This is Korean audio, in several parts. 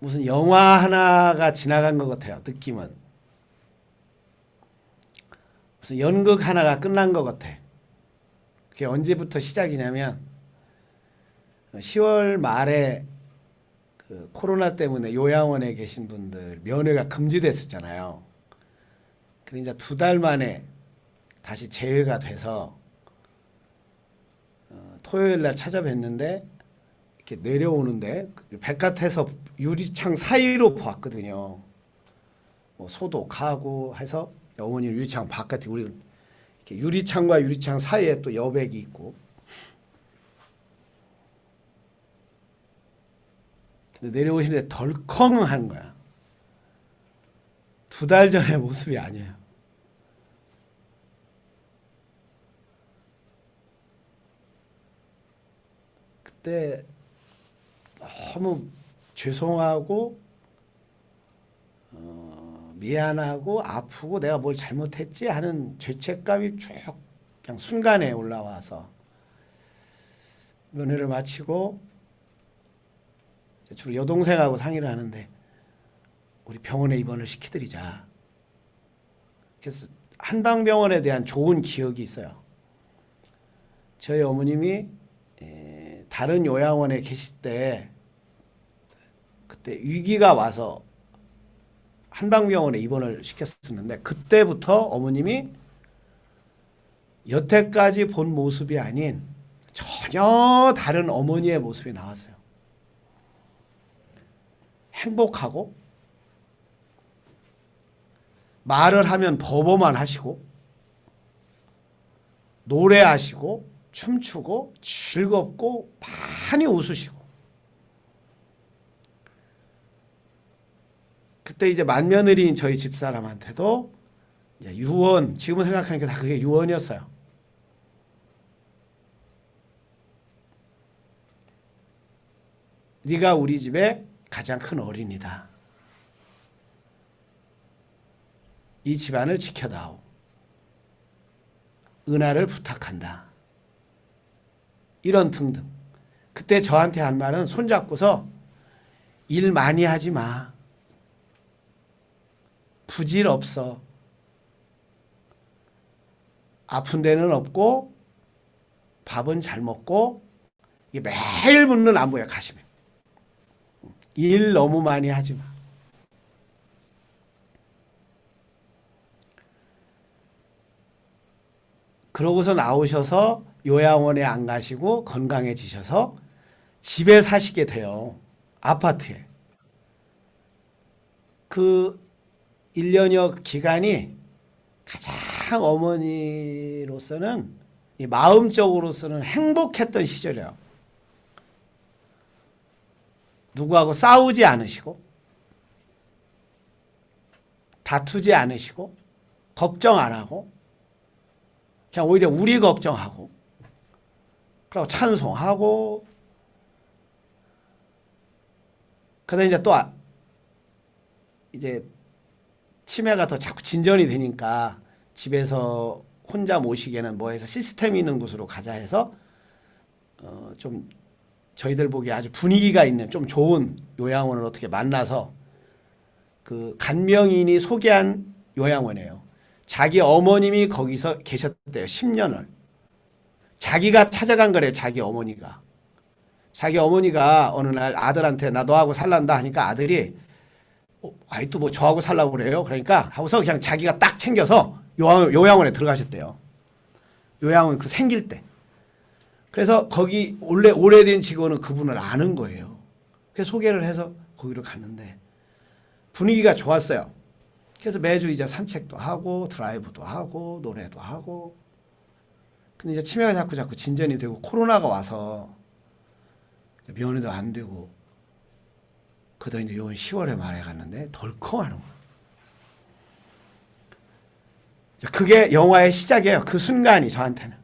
무슨 영화 하나가 지나간 것 같아요. 느낌은. 무슨 연극 하나가 끝난 것 같아. 그게 언제부터 시작이냐면 10월 말에 그 코로나 때문에 요양원에 계신 분들 면회가 금지됐었잖아요. 그러니까 이제 2달 만에 다시 재회가 돼서 토요일 날 찾아뵀는데 이렇게 내려오는데 바깥에서 유리창 사이로 보았거든요. 뭐 소독하고 해서 어머니 유리창 바깥에 우리 이렇게 유리창과 유리창 사이에 또 여백이 있고. 근데 내려오시는데 덜컹한 거야. 2달 전의 모습이 아니에요. 그때 너무 죄송하고 미안하고 아프고 내가 뭘 잘못했지 하는 죄책감이 쭉 그냥 순간에 올라와서 면회를 마치고 주로 여동생하고 상의를 하는데 우리 병원에 입원을 시키드리자. 그래서 한방병원에 대한 좋은 기억이 있어요. 저희 어머님이 다른 요양원에 계실 때 그때 위기가 와서 한방병원에 입원을 시켰었는데 그때부터 어머님이 여태까지 본 모습이 아닌 전혀 다른 어머니의 모습이 나왔어요. 행복하고 말을 하면 버버만 하시고 노래하시고 춤추고 즐겁고 많이 웃으시고. 그때 이제 맏며느리인 저희 집사람한테도 이제 유언, 지금 생각하니까 다 그게 유언이었어요. 네가 우리 집의 가장 큰 어린이다. 이 집안을 지켜다오. 은하를 부탁한다. 이런 등등. 그때 저한테 한 말은 손잡고서 일 많이 하지 마. 부질 없어. 아픈 데는 없고 밥은 잘 먹고 이게 매일 묻는 안부야 가시면. 일 너무 많이 하지 마. 그러고서 나오셔서 요양원에 안 가시고 건강해지셔서 집에 사시게 돼요. 아파트에. 그 1년여 기간이 가장 어머니로서는 마음적으로서는 행복했던 시절이에요. 누구하고 싸우지 않으시고 다투지 않으시고 걱정 안 하고 그냥 오히려 우리 걱정하고 그리고 찬송하고 그러다 이제 또 이제 치매가 더 자꾸 진전이 되니까 집에서 혼자 모시기에는 뭐 해서 시스템 있는 곳으로 가자 해서 좀 저희들 보기에 아주 분위기가 있는 좀 좋은 요양원을 어떻게 만나서 그 간명인이 소개한 요양원이에요. 자기 어머님이 거기서 계셨대요. 10년을. 자기가 찾아간 거래요. 자기 어머니가. 자기 어머니가 어느 날 아들한테 나 너하고 살란다 하니까 아들이 아이 또 뭐 저하고 살라고 그래요. 그러니까 하고서 그냥 자기가 딱 챙겨서 요양원에 들어가셨대요. 요양원 그 생길 때. 그래서 거기 원래 오래된 직원은 그분을 아는 거예요. 그래서 소개를 해서 거기로 갔는데 분위기가 좋았어요. 그래서 매주 이제 산책도 하고 드라이브도 하고 노래도 하고. 근데 이제 치매가 자꾸 진전이 되고 코로나가 와서 면회도 안 되고 그러다 이제 요번 10월에 말에 갔는데 덜컹하는 거야. 그게 영화의 시작이에요. 그 순간이 저한테는.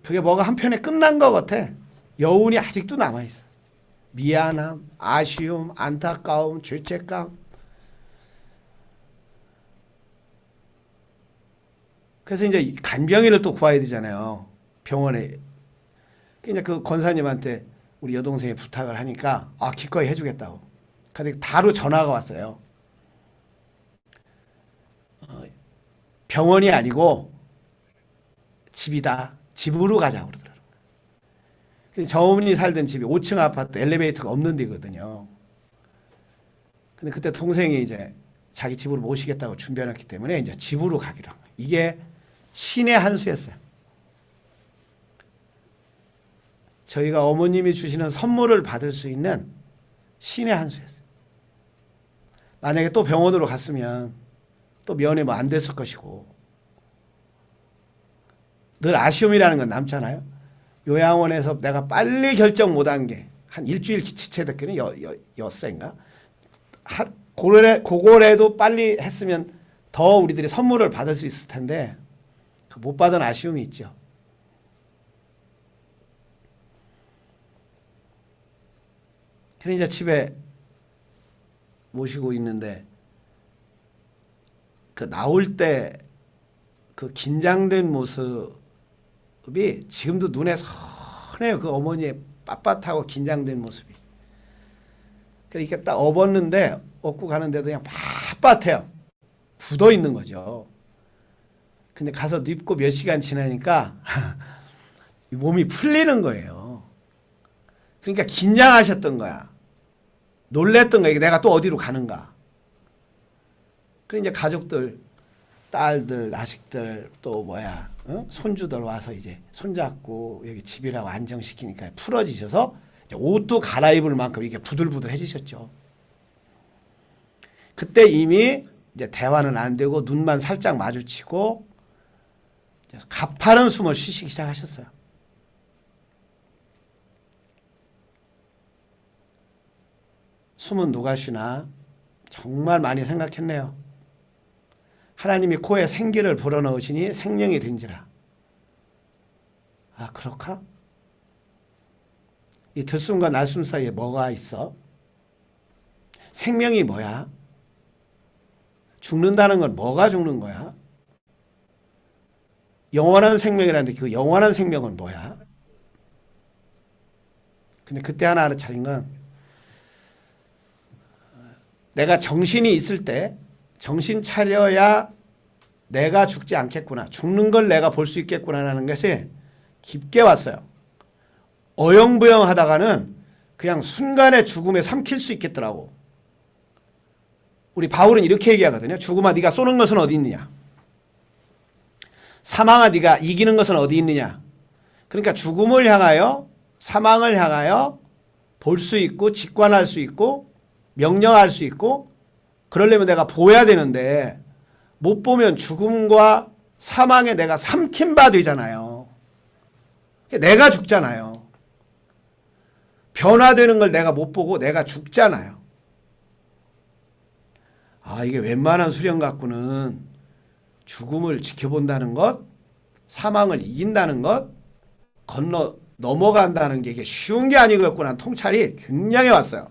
그게 뭐가 한편에 끝난 것 같아. 여운이 아직도 남아있어. 미안함, 아쉬움, 안타까움, 죄책감. 그래서 이제 간병인을 또 구해야 되잖아요. 병원에. 그러니까 그 권사님한테 우리 여동생이 부탁을 하니까 기꺼이 해주겠다고. 근데 바로 전화가 왔어요. 병원이 아니고 집이다. 집으로 가자고 그러더라고요. 근데 저 어머니 살던 집이 5층 아파트 엘리베이터가 없는 데거든요. 근데 그때 동생이 이제 자기 집으로 모시겠다고 준비해놨기 때문에 이제 집으로 가기로 한 거예요. 이게 신의 한 수였어요. 저희가 어머님이 주시는 선물을 받을 수 있는 신의 한 수였어요. 만약에 또 병원으로 갔으면 또 면회 뭐 안 됐을 것이고, 늘 아쉬움이라는 건 남잖아요. 요양원에서 내가 빨리 결정 못한 게 한 일주일 지체됐거든요. 엿새인가? 그거라도 빨리 했으면 더 우리들이 선물을 받을 수 있을 텐데 못 받은 아쉬움이 있죠. 그래서 이제 집에 모시고 있는데 그 나올 때 그 긴장된 모습이 지금도 눈에 선해요. 그 어머니의 빳빳하고 긴장된 모습이. 그러니까 딱 업었는데 업고 가는데도 그냥 빳빳해요. 굳어 있는 거죠. 근데 가서 눕고 몇 시간 지나니까 몸이 풀리는 거예요. 그러니까 긴장하셨던 거야. 놀랬던 거야. 내가 또 어디로 가는가. 그래 이제 가족들, 딸들, 자식들 또 손주들 와서 이제 손잡고 여기 집이라고 안정시키니까 풀어지셔서 이제 옷도 갈아입을 만큼 이게 부들부들해지셨죠. 그때 이미 이제 대화는 안 되고 눈만 살짝 마주치고 가파른 숨을 쉬시기 시작하셨어요. 숨은 누가 쉬나 정말 많이 생각했네요. 하나님이 코에 생기를 불어넣으시니 생명이 된지라. 그렇까? 이 들숨과 날숨 사이에 뭐가 있어? 생명이 뭐야? 죽는다는 건 뭐가 죽는 거야? 영원한 생명이라는데 그 영원한 생명은 뭐야? 근데 그때 하나 알아차린 건 내가 정신이 있을 때 정신 차려야 내가 죽지 않겠구나. 죽는 걸 내가 볼 수 있겠구나라는 것이 깊게 왔어요. 어영부영 하다가는 그냥 순간의 죽음에 삼킬 수 있겠더라고. 우리 바울은 이렇게 얘기하거든요. 죽음아 네가 쏘는 것은 어디 있느냐. 사망아 네가 이기는 것은 어디 있느냐. 그러니까 죽음을 향하여 사망을 향하여 볼 수 있고 직관할 수 있고 명령할 수 있고 그러려면 내가 보여야 되는데 못 보면 죽음과 사망에 내가 삼킨 바 되잖아요. 내가 죽잖아요. 변화되는 걸 내가 못 보고 내가 죽잖아요. 이게 웬만한 수련 갖고는 죽음을 지켜본다는 것, 사망을 이긴다는 것, 넘어간다는 게 이게 쉬운 게 아니겠구나 통찰이 굉장히 왔어요.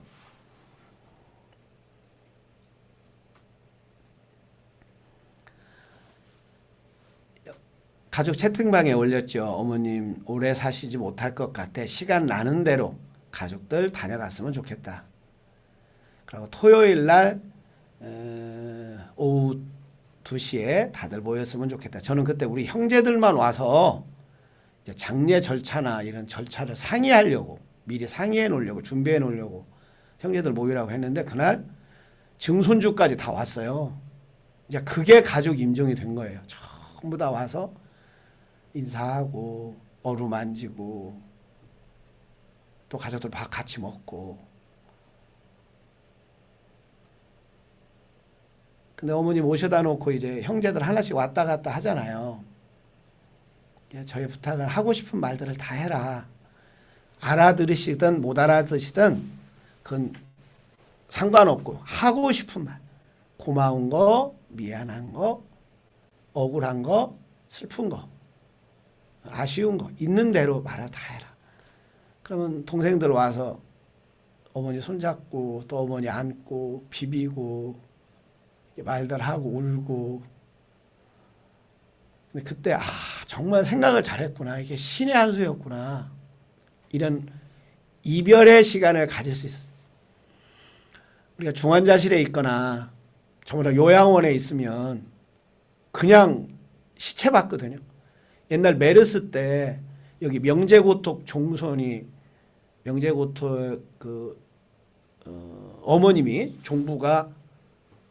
가족 채팅방에 올렸죠. 어머님 오래 사시지 못할 것 같아. 시간 나는 대로 가족들 다녀갔으면 좋겠다. 그리고 토요일 날 오후 2시에 다들 모였으면 좋겠다. 저는 그때 우리 형제들만 와서 이제 장례 절차나 이런 절차를 상의하려고 미리 상의해 놓으려고 준비해 놓으려고 형제들 모이라고 했는데 그날 증손주까지 다 왔어요. 이제 그게 가족 임종이 된 거예요. 전부 다 와서 인사하고 어루만지고 또 가족들 밥 같이 먹고. 근데 어머니 모셔다 놓고 이제 형제들 하나씩 왔다 갔다 하잖아요. 저희 부탁은 하고 싶은 말들을 다 해라. 알아들으시든 못 알아들으시든 그건 상관없고 하고 싶은 말. 고마운 거, 미안한 거, 억울한 거, 슬픈 거, 아쉬운 거 있는 대로 말을 다 해라. 그러면 동생들 와서 어머니 손잡고 또 어머니 안고 비비고 말들 하고 울고. 근데 그때 정말 생각을 잘했구나. 이게 신의 한 수였구나. 이별의 시간을 가질 수 있어요. 우리가 중환자실에 있거나 정말 요양원에 있으면 그냥 시체 봤거든요. 옛날 메르스 때 여기 명재고톡 종손이 명재고톡 어머님이 종부가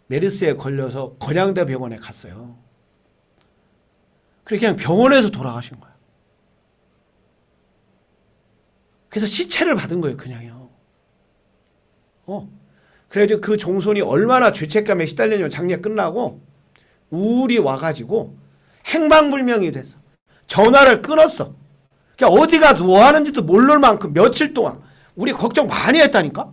메르스에 걸려서 건양대 병원에 갔어요. 그냥 병원에서 돌아가신 거예요. 그래서 시체를 받은 거예요, 그냥요. 그래가지고 그 종손이 얼마나 죄책감에 시달리냐면 장례 끝나고 우울이 와가지고 행방불명이 됐어. 전화를 끊었어. 그러니까 어디 가서 뭐 하는지도 모를 만큼 며칠 동안 우리 걱정 많이 했다니까.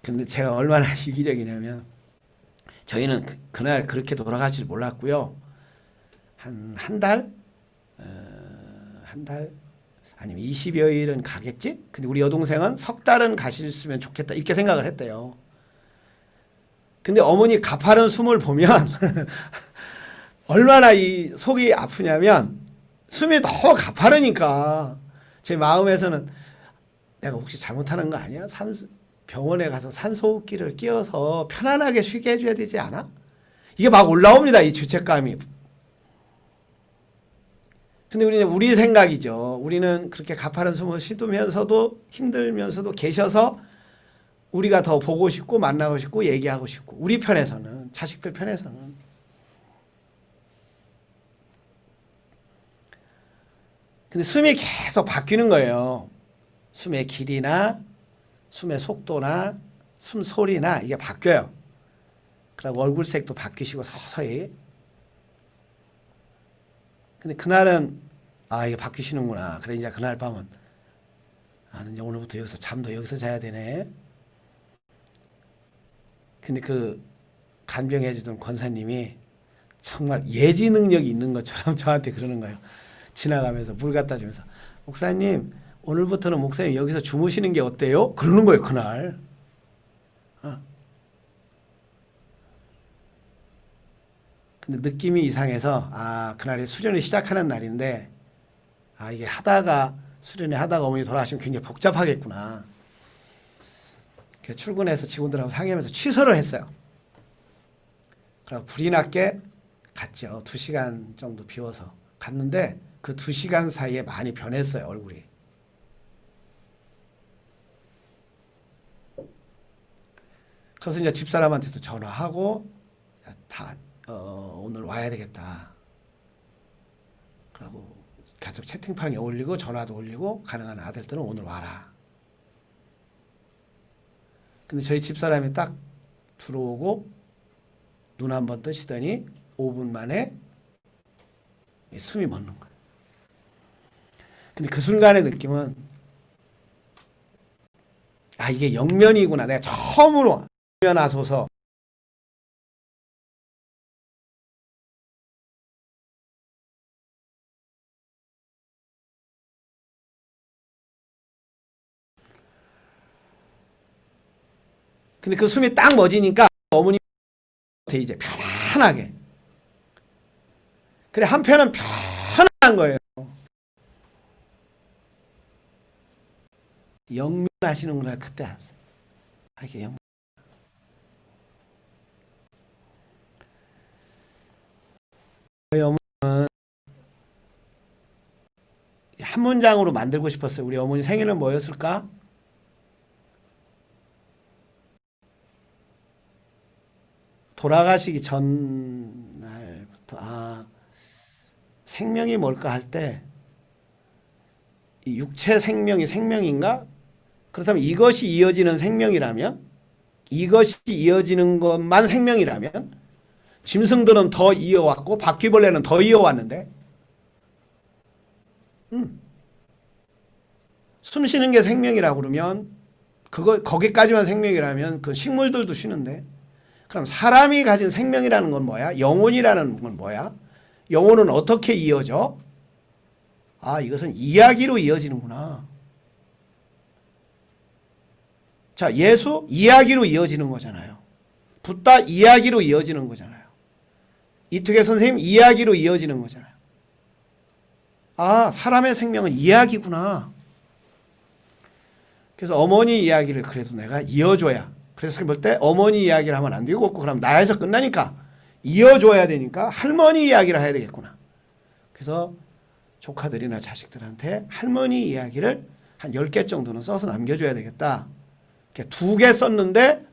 근데 제가 얼마나 이기적이냐면 저희는 그날 그렇게 돌아가실 몰랐고요. 한 달? 한 달? 아니면 20여일은 가겠지? 근데 우리 여동생은 석 달은 가셨으면 좋겠다 이렇게 생각을 했대요. 근데 어머니 가파른 숨을 보면 얼마나 이 속이 아프냐면 숨이 너무 가파르니까 제 마음에서는 내가 혹시 잘못하는 거 아니야? 병원에 가서 산소호흡기를 끼워서 편안하게 쉬게 해줘야 되지 않아? 이게 막 올라옵니다, 이 죄책감이. 근데 우리는 우리 생각이죠. 우리는 그렇게 가파른 숨을 쉬면서도 힘들면서도 계셔서 우리가 더 보고 싶고 만나고 싶고 얘기하고 싶고 우리 편에서는 자식들 편에서는 근데 숨이 계속 바뀌는 거예요. 숨의 길이나 숨의 속도나 숨소리나 이게 바뀌어요. 그리고 얼굴색도 바뀌시고 서서히. 근데 그날은 이게 바뀌시는구나. 그래 이제 그날 밤은 이제 오늘부터 여기서 잠도 여기서 자야 되네. 근데 그 간병해 주던 권사님이 정말 예지 능력이 있는 것처럼 저한테 그러는 거예요. 지나가면서 물 갖다 주면서 목사님 오늘부터는 목사님 여기서 주무시는 게 어때요? 그러는 거예요 그날. 근데 느낌이 이상해서 그날이 수련회 시작하는 날인데 이게 수련회 하다가 어머니 돌아가시면 굉장히 복잡하겠구나. 그래서 출근해서 직원들하고 상의하면서 취소를 했어요. 그래서 불이 났게 갔죠. 2시간 정도 비워서 갔는데 그 2시간 사이에 많이 변했어요 얼굴이. 그래서 이제 집사람한테도 전화하고 오늘 와야 되겠다. 그리고 계속 채팅방에 올리고 전화도 올리고 가능한 아들들은 오늘 와라. 근데 저희 집사람이 딱 들어오고 눈 한 번 뜨시더니 5분 만에 숨이 멎는 거예요. 근데 그 순간의 느낌은 이게 영면이구나. 내가 처음으로 영면하소서. 근데 그 숨이 딱 멎으니까 어머니 이제 편안하게. 그래 한편은 편안한 거예요. 영면하시는구나 그때 알았어요. 이게 영면. 저희 어머니는 한 문장으로 만들고 싶었어요. 우리 어머니 생일은 뭐였을까? 돌아가시기 전날부터 생명이 뭘까 할 때 육체 생명이 생명인가? 그렇다면 이것이 이어지는 생명이라면 이것이 이어지는 것만 생명이라면 짐승들은 더 이어왔고 바퀴벌레는 더 이어왔는데 숨 쉬는 게 생명이라고 그러면 거기까지만 생명이라면 그 식물들도 쉬는데 그럼 사람이 가진 생명이라는 건 뭐야? 영혼이라는 건 뭐야? 영혼은 어떻게 이어져? 이것은 이야기로 이어지는구나. 자, 예수 이야기로 이어지는 거잖아요. 붓다 이야기로 이어지는 거잖아요. 이특혜 선생님 이야기로 이어지는 거잖아요. 아, 사람의 생명은 이야기구나. 그래서 어머니 이야기를 그래도 내가 이어줘야. 그래서 볼 때 어머니 이야기를 하면 안 되고 그럼 나에서 끝나니까 이어줘야 되니까 할머니 이야기를 해야 되겠구나. 그래서 조카들이나 자식들한테 할머니 이야기를 한 10개 정도는 써서 남겨줘야 되겠다. 2개 썼는데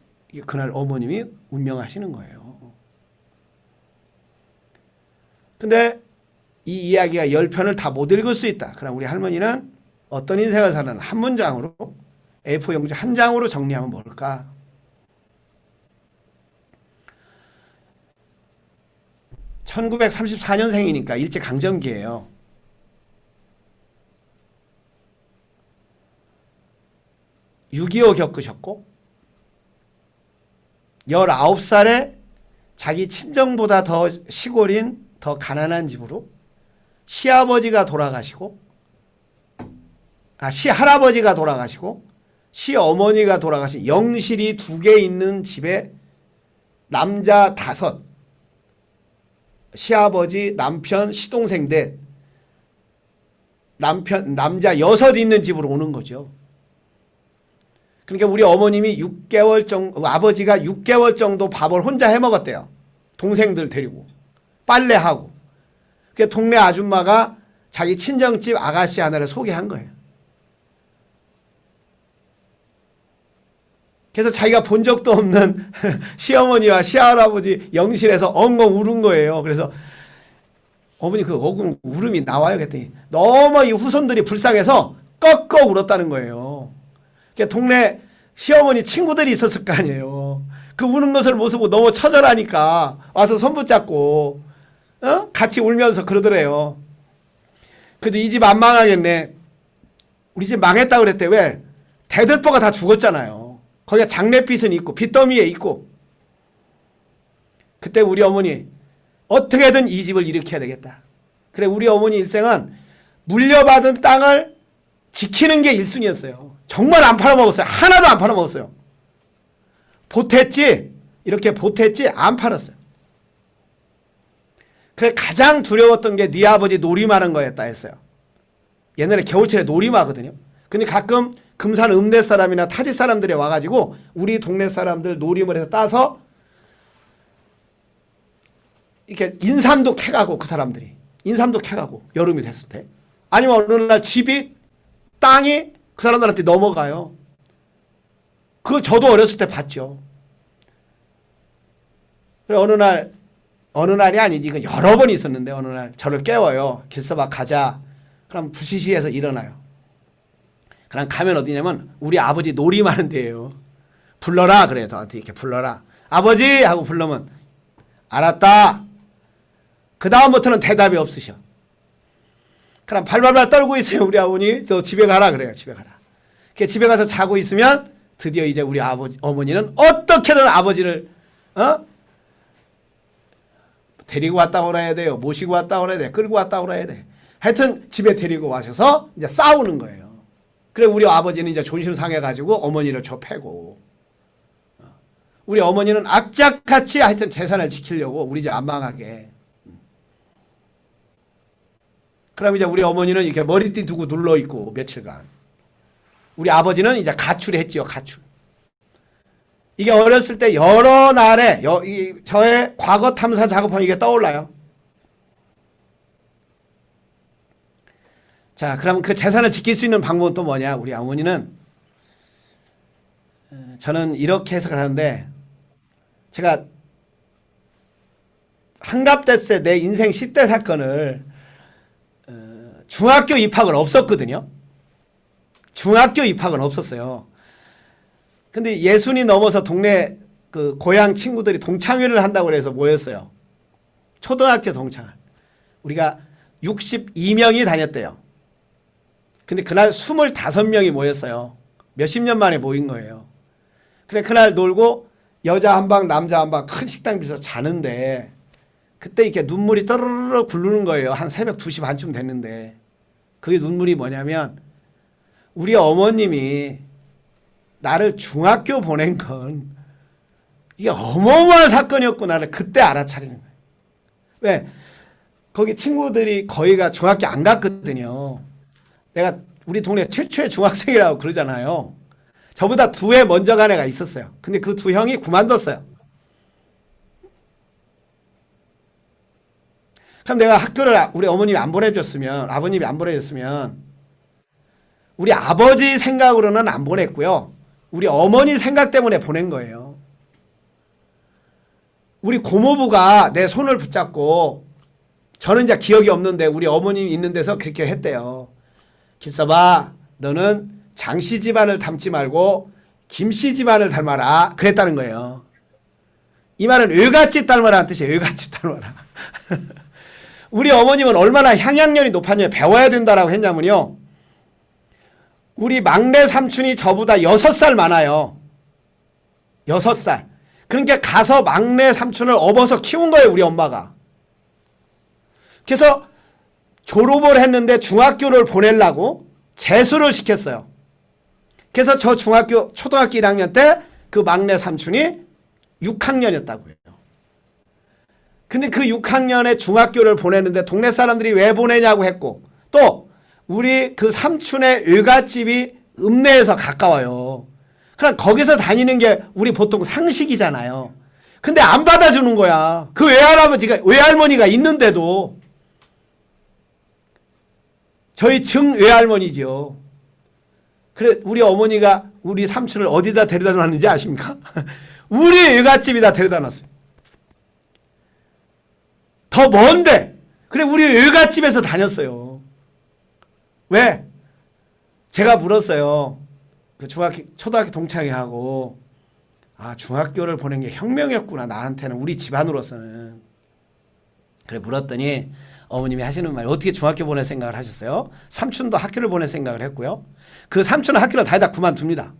그날 어머님이 운명하시는 거예요. 근데 이 이야기가 10편을 다 못 읽을 수 있다. 그럼 우리 할머니는 어떤 인생을 사는 한 문장으로 A4 용지 한 장으로 정리하면 뭘까? (1934년생이니까) 일제강점기예요. 6.25 겪으셨고 19살에 자기 친정보다 더 시골인 더 가난한 집으로 시아버지가 돌아가시고 시할아버지가 돌아가시고 시어머니가 돌아가신 영실이 2개 있는 집에 남자 5, 시아버지, 남편, 시동생 넷, 남자 6 있는 집으로 오는 거죠. 그러니까 우리 어머님이 6개월 정도, 아버지가 6개월 정도 밥을 혼자 해 먹었대요. 동생들 데리고 빨래하고. 그 동네 아줌마가 자기 친정집 아가씨 하나를 소개한 거예요. 그래서 자기가 본 적도 없는 시어머니와 시할아버지 영실에서 엉엉 울은 거예요. 그래서 어머니 그 엉엉 울음이 나와요. 그랬더니 너무 이 후손들이 불쌍해서 꺾어 울었다는 거예요. 동네 시어머니 친구들이 있었을 거 아니에요. 그 우는 것을 모습 너무 처절하니까 와서 손 붙잡고 같이 울면서 그러더래요. 그래도 이 집 안 망하겠네. 우리 집 망했다고 그랬대. 왜? 대들보가 다 죽었잖아요. 거기가 장례빚은 있고 빚더미에 있고. 그때 우리 어머니 어떻게든 이 집을 일으켜야 되겠다. 그래 우리 어머니 일생은 물려받은 땅을 지키는 게 1순위였어요. 정말 안 팔아먹었어요. 하나도 안 팔아먹었어요. 보탰지 이렇게 보탰지 안 팔았어요. 그래 가장 두려웠던 게 네 아버지 놀이마는 거였다 했어요. 옛날에 겨울철에 놀이마거든요. 근데 가끔 금산 읍내 사람이나 타지 사람들이 와가지고 우리 동네 사람들 놀이물에서 따서 이렇게 인삼도 캐가고 그 사람들이 인삼도 캐가고 여름이 됐을 때 아니면 어느 날 집이 땅이 그 사람들한테 넘어가요. 그거 저도 어렸을 때 봤죠. 그래 어느 날이 아니지 이건 여러 번 있었는데 어느 날 저를 깨워요. 길서봐 가자. 그럼 부시시해서 일어나요. 그럼 가면 어디냐면 우리 아버지 놀이하는 데예요. 불러라 그래 저한테 이렇게 불러라. 아버지 하고 부르면 알았다. 그 다음부터는 대답이 없으셔. 그럼 발발발 떨고 있어요. 우리 아버님 저 집에 가라 그래요. 집에 가라. 집에 가서 자고 있으면 드디어 이제 우리 어머니는 어떻게든 아버지를 데리고 왔다 오라 해야 돼요. 모시고 왔다 오라 해야 돼. 끌고 왔다 오라 해야 돼. 하여튼 집에 데리고 와셔서 이제 싸우는 거예요. 그래 우리 아버지는 이제 존심 상해가지고 어머니를 좁히고 우리 어머니는 악착같이 하여튼 재산을 지키려고 우리 집 안 망하게. 그럼 이제 우리 어머니는 이렇게 머리띠 두고 눌러있고 며칠간 우리 아버지는 이제 가출했지요. 가출. 이게 어렸을 때 여러 날에 저의 과거 탐사 작업하면 이게 떠올라요. 자, 그럼 그 재산을 지킬 수 있는 방법은 또 뭐냐? 우리 어머니는 저는 이렇게 해석을 하는데 제가 한갑됐을 때 내 인생 10대 사건을 중학교 입학은 없었거든요. 중학교 입학은 없었어요. 근데 60이 넘어서 동네 그 고향 친구들이 동창회를 한다고 그래서 모였어요. 초등학교 동창회. 우리가 62명이 다녔대요. 근데 그날 25명이 모였어요. 몇십 년 만에 모인 거예요. 그래 그날 놀고 여자 한 방 남자 한 방 큰 식당 빌려서 자는데 그때 이렇게 눈물이 떠르르 굴르는 거예요. 한 새벽 2시 반쯤 됐는데 그게 눈물이 뭐냐면 우리 어머님이 나를 중학교 보낸 건 이게 어마어마한 사건이었구나를 그때 알아차리는 거예요. 왜? 거기 친구들이 거의가 중학교 안 갔거든요. 내가 우리 동네 최초의 중학생이라고 그러잖아요. 저보다 2해 먼저 간 애가 있었어요. 근데 그 2형이 그만뒀어요. 그럼 내가 학교를 우리 어머님이 안 보내줬으면, 아버님이 안 보내줬으면, 우리 아버지 생각으로는 안 보냈고요. 우리 어머니 생각 때문에 보낸 거예요. 우리 고모부가 내 손을 붙잡고, 저는 이제 기억이 없는데 우리 어머님이 있는 데서 그렇게 했대요. 길서봐, 너는 장씨 집안을 닮지 말고 김씨 집안을 닮아라. 그랬다는 거예요. 이 말은 외갓집 닮아라는 뜻이에요. 외갓집 닮아라. 우리 어머님은 얼마나 향양년이 높았냐 배워야 된다라고 했냐면요. 우리 막내 삼촌이 저보다 6살 많아요. 6살. 그러니까 가서 막내 삼촌을 업어서 키운 거예요. 우리 엄마가. 그래서 졸업을 했는데 중학교를 보내려고 재수를 시켰어요. 그래서 저 초등학교 1학년 때 그 막내 삼촌이 6학년이었다고 해요. 근데 그 6학년에 중학교를 보내는데 동네 사람들이 왜 보내냐고 했고, 또 우리 그 삼촌의 외갓집이 읍내에서 가까워요. 그럼 거기서 다니는 게 우리 보통 상식이잖아요. 근데 안 받아주는 거야. 그 외할머니가 있는데도. 저희 증외할머니죠. 그래 우리 어머니가 우리 삼촌을 어디다 데려다 놨는지 아십니까? 우리 외갓집에다 데려다 놨어요. 더 먼데. 그래 우리 외갓집에서 다녔어요. 왜? 제가 물었어요. 그 초등학교 동창회하고, 아 중학교를 보낸 게 혁명이었구나 나한테는, 우리 집안으로서는. 그래 물었더니 어머님이 하시는 말이, 어떻게 중학교 보낼 생각을 하셨어요? 삼촌도 학교를 보낼 생각을 했고요. 그 삼촌은 학교를 다니다 그만둡니다.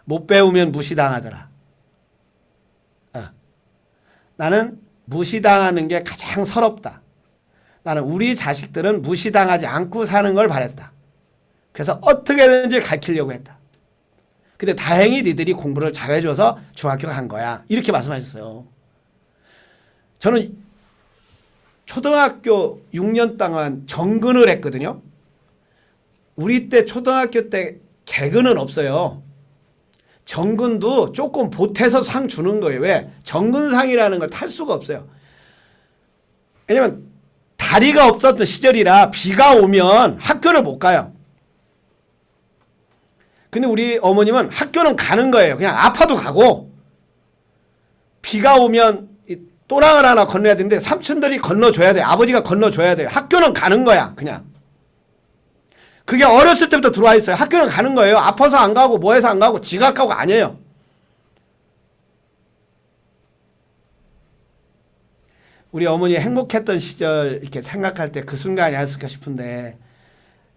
못 배우면 무시당하더라. 나는 무시당하는 게 가장 서럽다. 나는 우리 자식들은 무시당하지 않고 사는 걸 바랬다. 그래서 어떻게든지 가르치려고 했다. 근데 다행히 니들이 공부를 잘해줘서 중학교 간 거야. 이렇게 말씀하셨어요. 저는 초등학교 6년 동안 정근을 했거든요. 우리 때 초등학교 때 개근은 없어요. 정근도 조금 보태서 상 주는 거예요. 왜? 정근상이라는 걸 탈 수가 없어요. 왜냐면 다리가 없었던 시절이라 비가 오면 학교를 못 가요. 근데 우리 어머님은 학교는 가는 거예요. 그냥 아파도 가고, 비가 오면 또랑을 하나 건너야 되는데 삼촌들이 건너줘야 돼요. 아버지가 건너줘야 돼요. 학교는 가는 거야. 그냥. 그게 어렸을 때부터 들어와 있어요. 학교는 가는 거예요. 아파서 안 가고 뭐해서 안 가고 지각하고 아니에요. 우리 어머니 행복했던 시절 이렇게 생각할 때 그 순간이 아닐까 싶은데,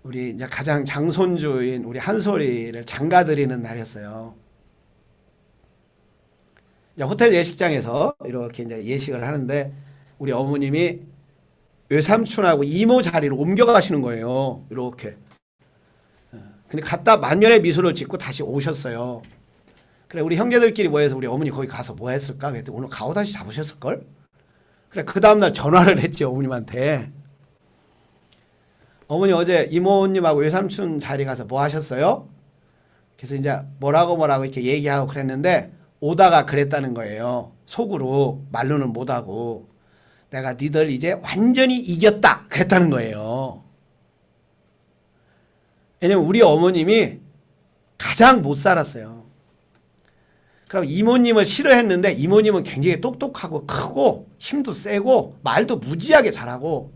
우리 이제 가장 장손주인 우리 한솔이를 장가드리는 날이었어요. 이제 호텔 예식장에서 이렇게 이제 예식을 하는데 우리 어머님이 외삼촌하고 이모 자리로 옮겨가시는 거예요. 이렇게. 근데 갔다 만면의 미소를 짓고 다시 오셨어요. 그래 우리 형제들끼리 모여서 우리 어머니 거기 가서 뭐 했을까? 그랬더니 오늘 가오다시 잡으셨을걸? 그래 그 다음날 전화를 했지 어머님한테. 어머니 어제 이모님하고 외삼촌 자리 가서 뭐 하셨어요? 그래서 이제 뭐라고 이렇게 얘기하고 그랬는데, 오다가 그랬다는 거예요. 속으로. 말로는 못하고. 내가 니들 이제 완전히 이겼다 그랬다는 거예요. 왜냐면 우리 어머님이 가장 못 살았어요. 그럼 이모님을 싫어했는데, 이모님은 굉장히 똑똑하고 크고 힘도 세고 말도 무지하게 잘하고,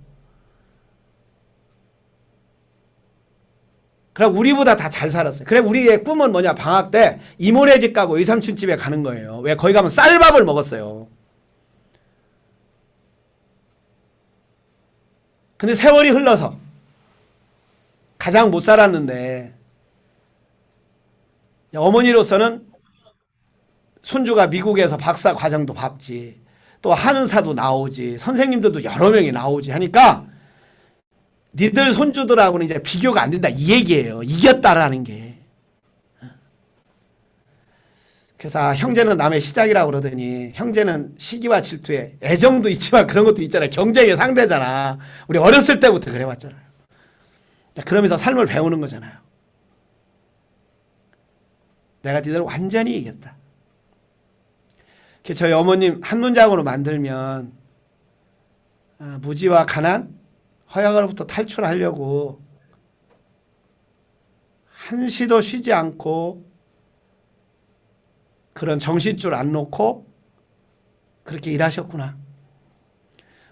그럼 우리보다 다 잘 살았어요. 그래 우리의 꿈은 뭐냐? 방학 때 이모네 집 가고 외삼촌 집에 가는 거예요. 왜? 거기 가면 쌀밥을 먹었어요. 근데 세월이 흘러서 가장 못 살았는데, 어머니로서는 손주가 미국에서 박사 과정도 밟지, 또 한의사도 나오지, 선생님들도 여러 명이 나오지 하니까 니들 손주들하고는 이제 비교가 안 된다 이 얘기예요. 이겼다라는 게. 그래서 형제는 남의 시작이라고 그러더니 형제는 시기와 질투에 애정도 있지만 그런 것도 있잖아요. 경쟁의 상대잖아. 우리 어렸을 때부터 그래왔잖아요. 그러면서 삶을 배우는 거잖아요. 내가 니들 완전히 이겼다. 저희 어머님 한 문장으로 만들면 무지와 가난, 허약으로부터 탈출하려고 한시도 쉬지 않고 그런 정신줄 안 놓고 그렇게 일하셨구나.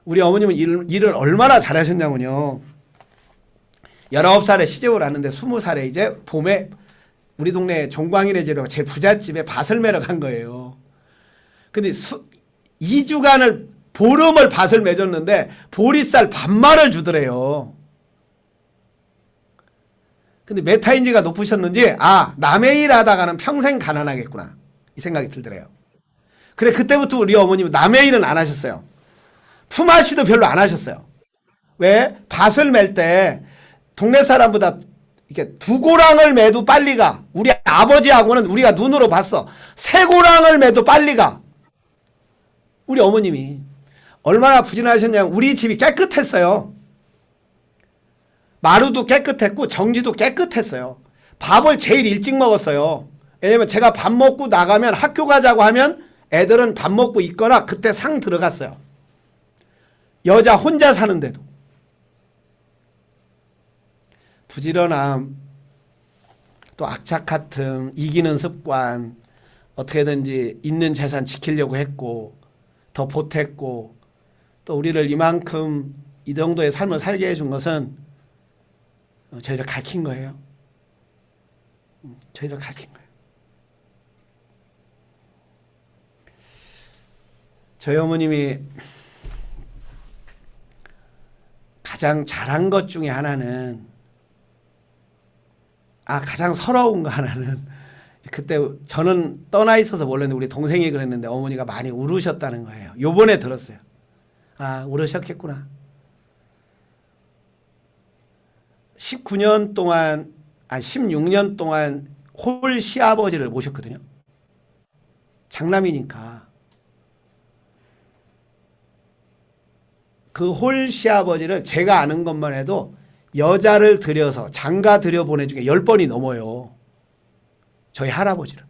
우리 어머님은 일을 얼마나 잘하셨냐면요. 19살에 시집을 왔는데 20살에 이제 봄에 우리 동네 종광이네 집에 제 부잣집에 밭을 매러 간 거예요. 근데 2주간을 보름을 밭을 매줬는데 보리쌀 반마를 주더래요. 근데 메타인지가 높으셨는지 남의 일 하다가는 평생 가난하겠구나 이 생각이 들더래요. 그래 그때부터 우리 어머님은 남의 일은 안 하셨어요. 품앗이도 별로 안 하셨어요. 왜? 밭을 맬 때 동네 사람보다 이렇게 2고랑을 매도 빨리 가. 우리 아버지하고는 우리가 눈으로 봤어. 3고랑을 매도 빨리 가. 우리 어머님이 얼마나 부진하셨냐면 우리 집이 깨끗했어요. 마루도 깨끗했고 정지도 깨끗했어요. 밥을 제일 일찍 먹었어요. 왜냐면 제가 밥 먹고 나가면 학교 가자고 하면 애들은 밥 먹고 있거나 그때 상 들어갔어요. 여자 혼자 사는데도. 부지런함, 또 악착 같음, 이기는 습관, 어떻게든지 있는 재산 지키려고 했고 더 보탰고 또 우리를 이만큼 이 정도의 삶을 살게 해준 것은 저희를 가르친 거예요. 저희를 가르친 거예요. 저희 어머님이 가장 잘한 것 중에 하나는 가장 서러운 거 하나는 그때 저는 떠나 있어서 몰랐는데 우리 동생이 그랬는데 어머니가 많이 울으셨다는 거예요. 요번에 들었어요. 울으셨겠구나. 19년 동안 16년 동안 홀 시아버지를 모셨거든요. 장남이니까. 그 홀 시아버지를 제가 아는 것만 해도 여자를 들여서 장가 들여보낸 중에 10번이 넘어요. 저희 할아버지를.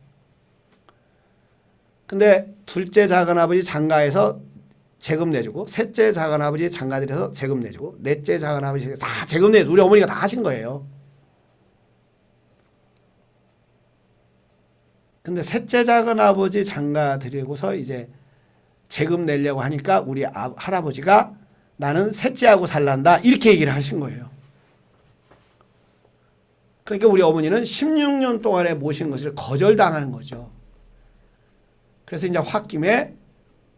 근데 둘째 작은아버지 장가해서 세금 내주고 셋째 작은아버지 장가 들여서 세금 내주고 넷째 작은아버지 다 세금 내주고 우리 어머니가 다 하신 거예요. 근데 셋째 작은아버지 장가 드리고서 이제 세금 내려고 하니까 우리 할아버지가 나는 셋째하고 살란다 이렇게 얘기를 하신 거예요. 그러니까 우리 어머니는 16년 동안에 모신 것을 거절당하는 거죠. 그래서 이제 홧김에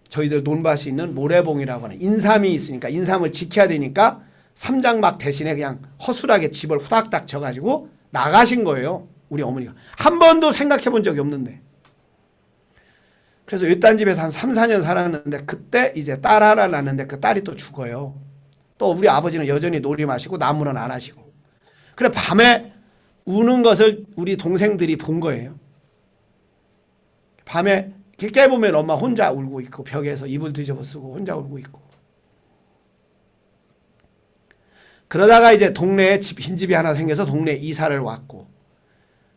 저희들 논밭이 있는 모래봉이라고 하는 인삼이 있으니까 인삼을 지켜야 되니까 삼장막 대신에 그냥 허술하게 집을 후닥닥 쳐가지고 나가신 거예요. 우리 어머니가. 한 번도 생각해 본 적이 없는데. 그래서 외딴 집에서 한 3, 4년 살았는데 그때 이제 딸 하나 낳는데 그 딸이 또 죽어요. 또 우리 아버지는 여전히 놀이 마시고 나무는 안 하시고. 그래 밤에 우는 것을 우리 동생들이 본 거예요. 밤에 깨보면 엄마 혼자 울고 있고 벽에서 이불 뒤집어 쓰고 혼자 울고 있고. 그러다가 이제 동네에 빈집이 하나 생겨서 동네에 이사를 왔고.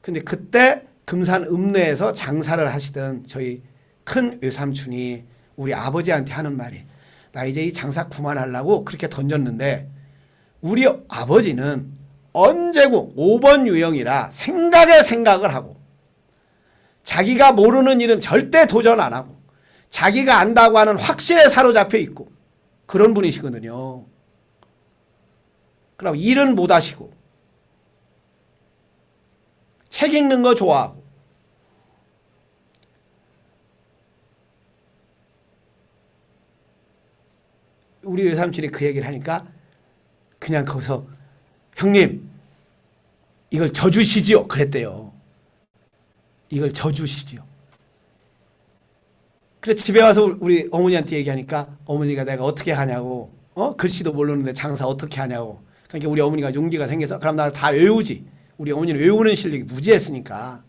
근데 그때 금산 읍내에서 장사를 하시던 저희 큰 외삼촌이 우리 아버지한테 하는 말이 나 이제 이 장사 그만하려고 그렇게 던졌는데 우리 아버지는 언제고 5번 유형이라 생각을 하고 자기가 모르는 일은 절대 도전 안 하고 자기가 안다고 하는 확신에 사로잡혀 있고 그런 분이시거든요. 그럼 일은 못 하시고 책 읽는 거 좋아하고 우리 외삼촌이 그 얘기를 하니까 그냥 거기서 형님 이걸 져주시지요 그랬대요. 이걸 져주시지요. 그래 집에 와서 우리 어머니한테 얘기하니까 어머니가 내가 어떻게 하냐고 글씨도 모르는데 장사 어떻게 하냐고. 그러니까 우리 어머니가 용기가 생겨서 그럼 나 다 외우지. 우리 어머니는 외우는 실력이 무지했으니까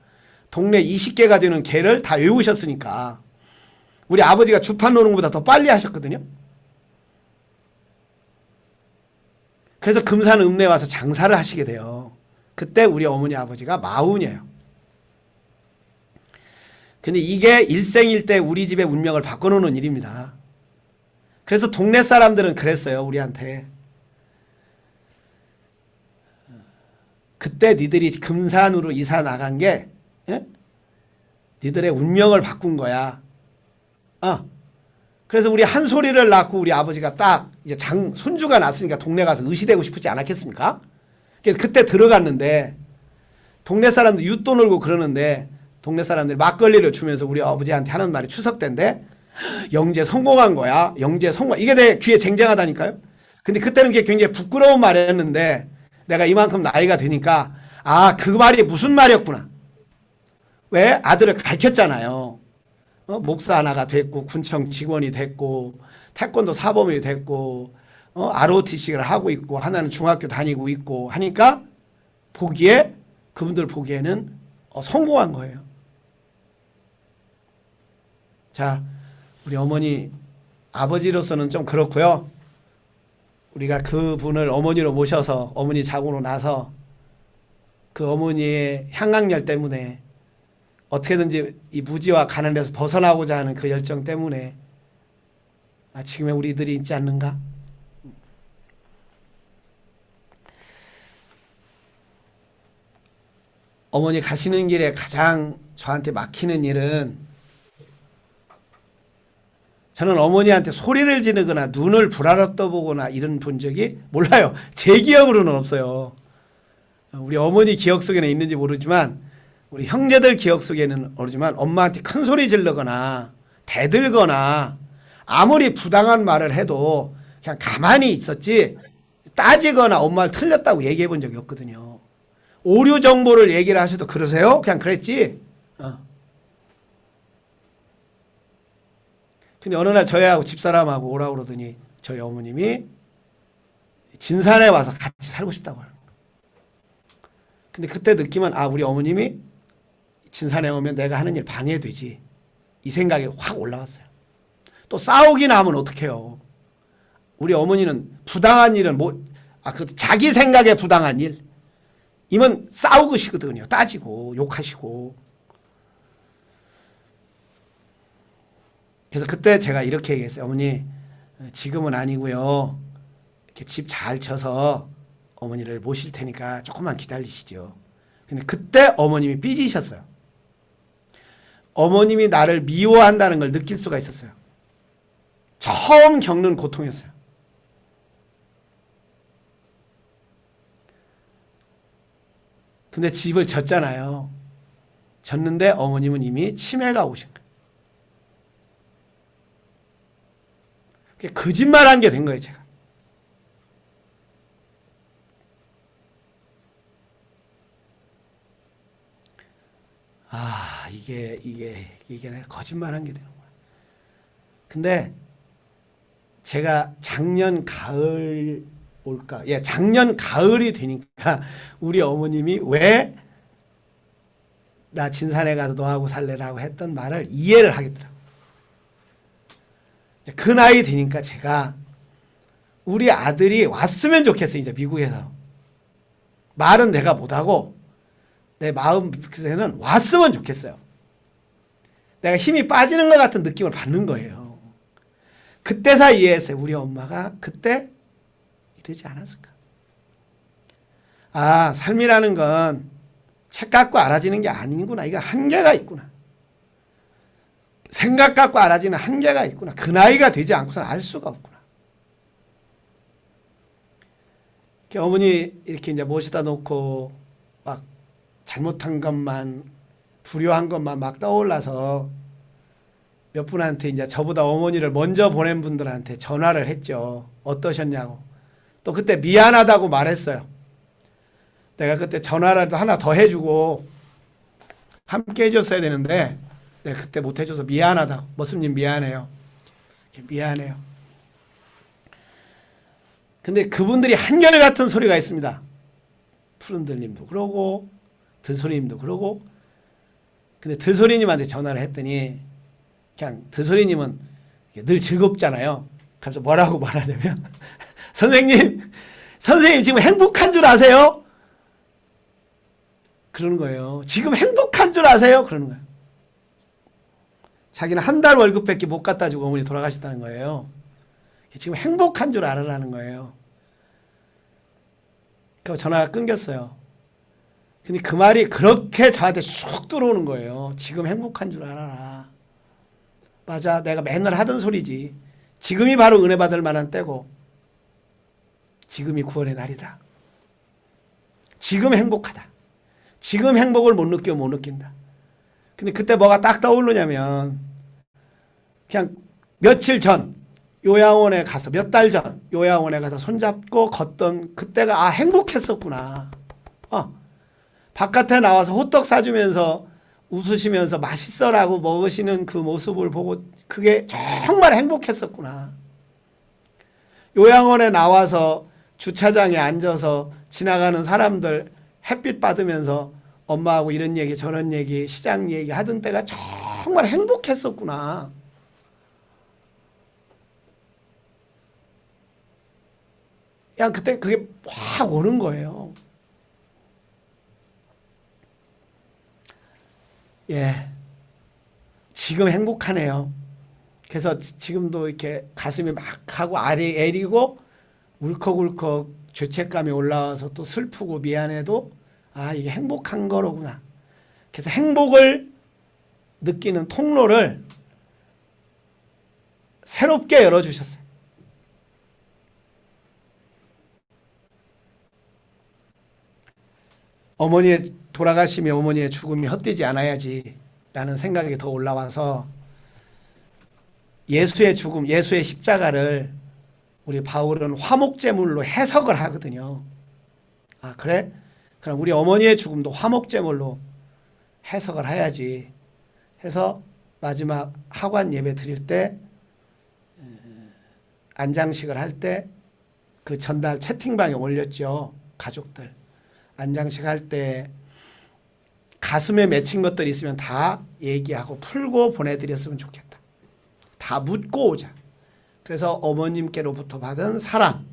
동네 20개가 되는 개를 다 외우셨으니까 우리 아버지가 주판 노는 것보다 더 빨리 하셨거든요. 그래서 금산 읍내에 와서 장사를 하시게 돼요. 그때 우리 어머니 아버지가 마흔이에요. 근데 이게 일생일대 우리 집의 운명을 바꿔놓는 일입니다. 그래서 동네 사람들은 그랬어요. 우리한테. 그때 니들이 금산으로 이사 나간 게 니들의 운명을 바꾼 거야. 그래서 우리 한 소리를 낳고 우리 아버지가 딱 이제 손주가 났으니까 동네 가서 의시되고 싶지 않았겠습니까? 그래서 그때 들어갔는데 동네 사람들 윷도 놀고 그러는데 동네 사람들이 막걸리를 주면서 우리 아버지한테 하는 말이 추석 때인데 영재 성공한 거야. 영재 성공. 이게 내 귀에 쟁쟁하다니까요. 근데 그때는 그게 굉장히 부끄러운 말이었는데 내가 이만큼 나이가 되니까 그 말이 무슨 말이었구나. 왜? 아들을 가르쳤잖아요. 목사 하나가 됐고 군청 직원이 됐고 태권도 사범이 됐고 ROTC를 하고 있고 하나는 중학교 다니고 있고 하니까 그분들 보기에는 성공한 거예요. 자, 우리 어머니 아버지로서는 좀 그렇고요. 우리가 그분을 어머니로 모셔서 어머니 자고로 나서 그 어머니의 향각열 때문에 어떻게든지 이 무지와 가난에서 벗어나고자 하는 그 열정 때문에 지금의 우리들이 있지 않는가? 어머니 가시는 길에 가장 저한테 막히는 일은 저는 어머니한테 소리를 지르거나 눈을 불알아 떠보거나 이런 본 적이 몰라요. 제 기억으로는 없어요. 우리 어머니 기억 속에는 있는지 모르지만 우리 형제들 기억 속에는 모르지만 엄마한테 큰 소리 지르거나 대들거나 아무리 부당한 말을 해도 그냥 가만히 있었지 따지거나 엄마를 틀렸다고 얘기해 본 적이 없거든요. 오류 정보를 얘기를 하셔도 그러세요? 그냥 그랬지. 근데 어느 날 저희하고 집사람하고 오라고 그러더니 저희 어머님이 진산에 와서 같이 살고 싶다고 하는 거예요. 근데 그때 느낌은 우리 어머님이 진산에 오면 내가 하는 일 방해되지 이 생각이 확 올라왔어요. 또 싸우기나 하면 어떡해요. 우리 어머니는 부당한 일은 자기 생각에 부당한 일 이면 싸우시거든요. 따지고 욕하시고. 그래서 그때 제가 이렇게 얘기했어요. 어머니 지금은 아니고요. 이렇게 집 잘 쳐서 어머니를 모실 테니까 조금만 기다리시죠. 근데 그때 어머님이 삐지셨어요. 어머님이 나를 미워한다는 걸 느낄 수가 있었어요. 처음 겪는 고통이었어요. 근데 집을 졌잖아요. 졌는데 어머님은 이미 치매가 오신 거예요. 거짓말한 게 된 거예요, 제가. 이게 내가 거짓말한 게 되는 거야. 근데 제가 작년 가을 작년 가을이 되니까 우리 어머님이 왜 나 진산에 가서 너하고 살래라고 했던 말을 이해를 하겠더라고요. 그 나이 되니까 제가 우리 아들이 왔으면 좋겠어요. 이제 미국에서. 말은 내가 못하고 내 마음에는 왔으면 좋겠어요. 내가 힘이 빠지는 것 같은 느낌을 받는 거예요. 그때서 이해했어요. 우리 엄마가 그때 이러지 않았을까. 삶이라는 건 책 갖고 알아지는 게 아니구나. 이거 한계가 있구나. 생각 갖고 알아지는 한계가 있구나. 그 나이가 되지 않고서는 알 수가 없구나. 어머니 이렇게 이제 모시다 놓고 막 잘못한 것만 불효한 것만 막 떠올라서 몇 분한테 이제 저보다 어머니를 먼저 보낸 분들한테 전화를 했죠. 어떠셨냐고. 또 그때 미안하다고 말했어요. 내가 그때 전화라도 하나 더 해주고 함께 해줬어야 되는데 내가 그때 못 해줘서 미안하다고. 머슴님 미안해요. 미안해요. 근데 그분들이 한결같은 소리가 있습니다. 푸른들님도 그러고 들소리님도 그러고 근데 드소리님한테 전화를 했더니 그냥 드소리님은 늘 즐겁잖아요. 그래서 뭐라고 말하냐면 선생님 지금 행복한 줄 아세요? 그러는 거예요. 지금 행복한 줄 아세요? 그러는 거예요. 자기는 한 달 월급밖에 못 갖다 주고 어머니 돌아가셨다는 거예요. 지금 행복한 줄 알으라는 거예요. 그래서 전화가 끊겼어요. 근데 그 말이 그렇게 저한테 쑥 들어오는 거예요. 지금 행복한 줄 알아라. 맞아, 내가 맨날 하던 소리지. 지금이 바로 은혜 받을 만한 때고 지금이 구원의 날이다. 지금 행복하다. 지금 행복을 못 느끼면 못 느낀다. 근데 그때 뭐가 딱 떠오르냐면 그냥 며칠 전 요양원에 가서 몇 달 전 요양원에 가서 손잡고 걷던 그때가 행복했었구나. 바깥에 나와서 호떡 사주면서 웃으시면서 맛있어라고 먹으시는 그 모습을 보고 그게 정말 행복했었구나. 요양원에 나와서 주차장에 앉아서 지나가는 사람들 햇빛 받으면서 엄마하고 이런 얘기 저런 얘기 시장 얘기 하던 때가 정말 행복했었구나. 그냥 그때 그게 확 오는 거예요. 예, 지금 행복하네요. 그래서 지금도 이렇게 가슴이 막 하고 애리고 울컥울컥 죄책감이 올라와서 또 슬프고 미안해도 이게 행복한 거로구나. 그래서 행복을 느끼는 통로를 새롭게 열어주셨어요. 어머니의 돌아가심이 어머니의 죽음이 헛되지 않아야지 라는 생각이 더 올라와서 예수의 죽음, 예수의 십자가를 우리 바울은 화목제물로 해석을 하거든요. 그래? 그럼 우리 어머니의 죽음도 화목제물로 해석을 해야지 해서 마지막 하관 예배 드릴 때 안장식을 할 때 그 전날 채팅방에 올렸죠. 가족들. 안장식 할 때 가슴에 맺힌 것들이 있으면 다 얘기하고 풀고 보내드렸으면 좋겠다. 다 묻고 오자. 그래서 어머님께로부터 받은 사랑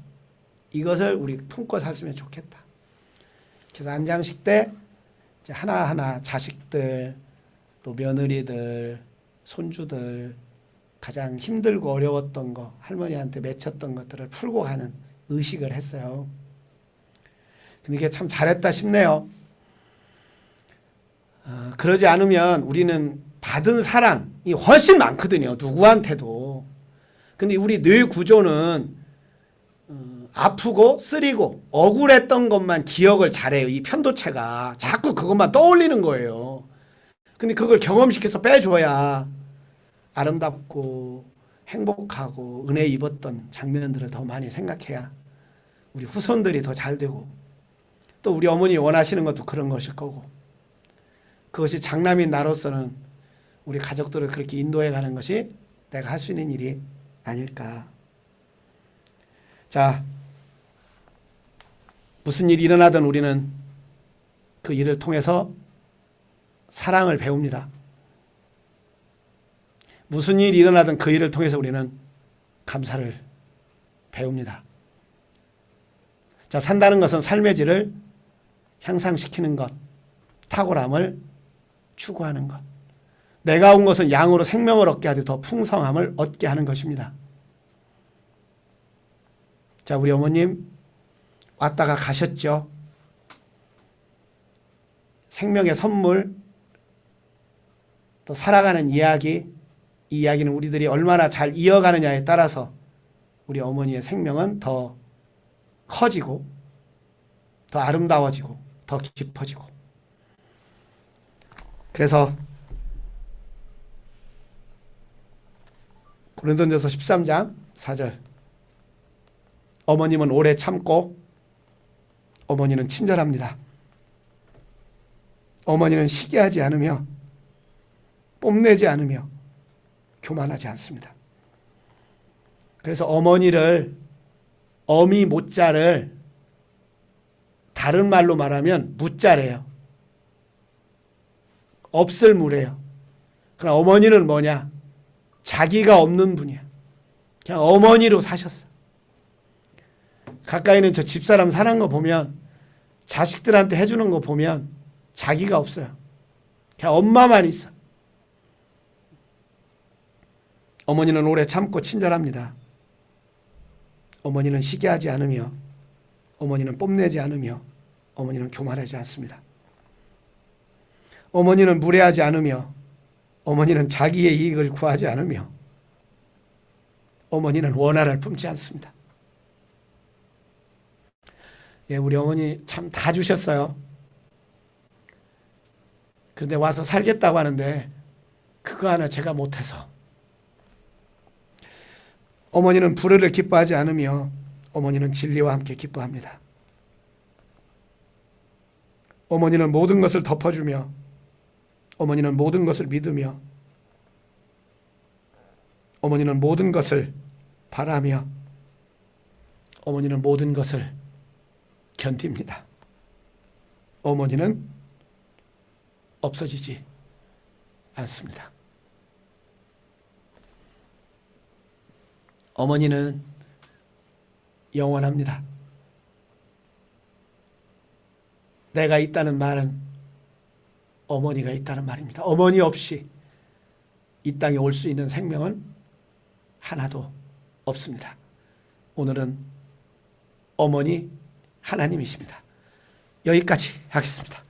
이것을 우리 품고 살았으면 좋겠다. 그래서 안장식 때 이제 하나하나 자식들 또 며느리들 손주들 가장 힘들고 어려웠던 거 할머니한테 맺혔던 것들을 풀고 가는 의식을 했어요. 근데 이게 참 잘했다 싶네요. 그러지 않으면 우리는 받은 사랑이 훨씬 많거든요. 누구한테도. 근데 우리 뇌 구조는 아프고 쓰리고 억울했던 것만 기억을 잘해요. 이 편도체가 자꾸 그것만 떠올리는 거예요. 근데 그걸 경험시켜서 빼줘야 아름답고 행복하고 은혜 입었던 장면들을 더 많이 생각해야 우리 후손들이 더 잘 되고 또 우리 어머니 원하시는 것도 그런 것일 거고 그것이 장남인 나로서는 우리 가족들을 그렇게 인도해 가는 것이 내가 할 수 있는 일이 아닐까. 자, 무슨 일이 일어나든 우리는 그 일을 통해서 사랑을 배웁니다. 무슨 일이 일어나든 그 일을 통해서 우리는 감사를 배웁니다. 자, 산다는 것은 삶의 질을 향상시키는 것, 탁월함을 추구하는 것. 내가 온 것은 양으로 생명을 얻게 하되 더 풍성함을 얻게 하는 것입니다. 자, 우리 어머님 왔다가 가셨죠. 생명의 선물, 또 살아가는 이야기, 이 이야기는 우리들이 얼마나 잘 이어가느냐에 따라서 우리 어머니의 생명은 더 커지고 더 아름다워지고 더 깊어지고 그래서 고린도전서 13장 4절 어머님은 오래 참고 어머니는 친절합니다. 어머니는 시기하지 않으며 뽐내지 않으며 교만하지 않습니다. 그래서 어머니를 어미 모자를 다른 말로 말하면 무자래요. 없을 무래요. 그러나 어머니는 뭐냐? 자기가 없는 분이야. 그냥 어머니로 사셨어. 가까이 있는 저 집사람 사는 거 보면, 자식들한테 해주는 거 보면 자기가 없어요. 그냥 엄마만 있어. 어머니는 오래 참고 친절합니다. 어머니는 시기하지 않으며, 어머니는 뽐내지 않으며, 어머니는 교만하지 않습니다. 어머니는 무례하지 않으며, 어머니는 자기의 이익을 구하지 않으며, 어머니는 원한을 품지 않습니다. 예, 우리 어머니 참 다 주셨어요. 그런데 와서 살겠다고 하는데 그거 하나 제가 못해서. 어머니는 불의를 기뻐하지 않으며 어머니는 진리와 함께 기뻐합니다. 어머니는 모든 것을 덮어주며 어머니는 모든 것을 믿으며 어머니는 모든 것을 바라며 어머니는 모든 것을 견딥니다. 어머니는 없어지지 않습니다. 어머니는 영원합니다. 내가 있다는 말은 어머니가 있다는 말입니다. 어머니 없이 이 땅에 올 수 있는 생명은 하나도 없습니다. 오늘은 어머니 하나님이십니다. 여기까지 하겠습니다.